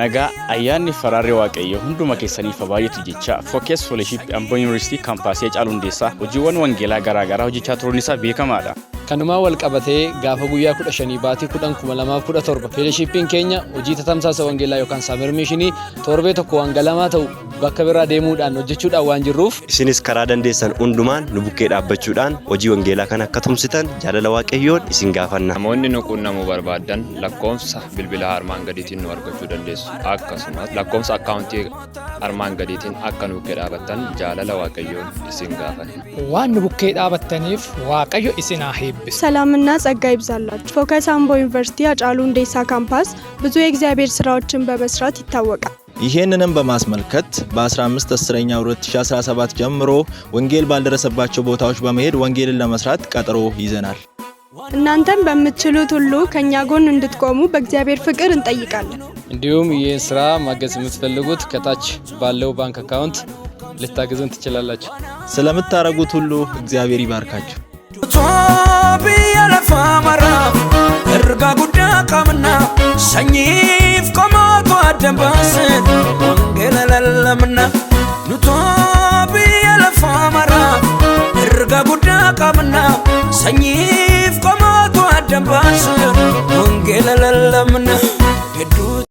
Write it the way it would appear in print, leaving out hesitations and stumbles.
nagaa ayyaanni faraarri waaqayyo hunduma keessanii fabaayatu jecha Focus Fellowship Ambo University campus Hacaaluu Hundeessaa hojiiwwan wangeelaa garaa hojjechaa turuun isaa beekamaadha. Kanuma wal qabatee gaafa guyyaa 15 baatii 10/2017 fellowshipin keenya hojii tatamsaasa wangeelaa yookaan summer mission torbee tokko wangalamaa ta'u bakka biraa deemuudhaan hojjechuudhaan waan jirruuf isinis karaa dandeessan hundumaan nu bukkee dhaabbachuudhaan hojii wangeelaa kana akka tumsitan jaalala waaqayyoon isin gaafanna. Namoonni nu quunnamuu barbaadan lakkoofsa bilbilaa armaan gadiitiin nu argachuu dandeessu. Akkasumas lakkoofsa akkaawuntii armaan gadiitiin akka nu bukkee dhaabattan jaalala waaqayyoon isin gaafanna. Waan nu bukkee dhaabattaniif waaqayyo isin haa eebbisu. ሰላምና ጸጋ ይብዛላችሁ። ፎከስ አምቦ ዩኒቨርሲቲ ሃጫሉ ሁንዴሳ ካምፓስ ብዙ የእግዚአብሔር ስራዎችን በመስራት ይታወቃል። ይሄንንም በማስመልከት በ15/10 2017 ጀምሮ ወንጌል ባልደረሰባቸው ቦታዎች በመሄድ ወንጌልን ለመስራት ቀጠሮ ይዘናል። እናንተም በመትችሉት ሁሉ ከኛ ጎን እንድትቆሙ በእግዚአብሔር ፍቅር እንጠይቃለን። እንዲሁም ይህን ስራ ማገዝ የምትፈልጉት ከታች ባለው ባንክ አካውንት ልታገዙን ትችላላችሁ። ስለምታረጉት ሁሉ እግዚአብሔር ይባርካችሁ። Tobiya la famara erga gudda kamna sanyif komoto adambase wangela lalamna nu tobiya la famara erga gudda kamna sanyif komoto adambase wangela lalamna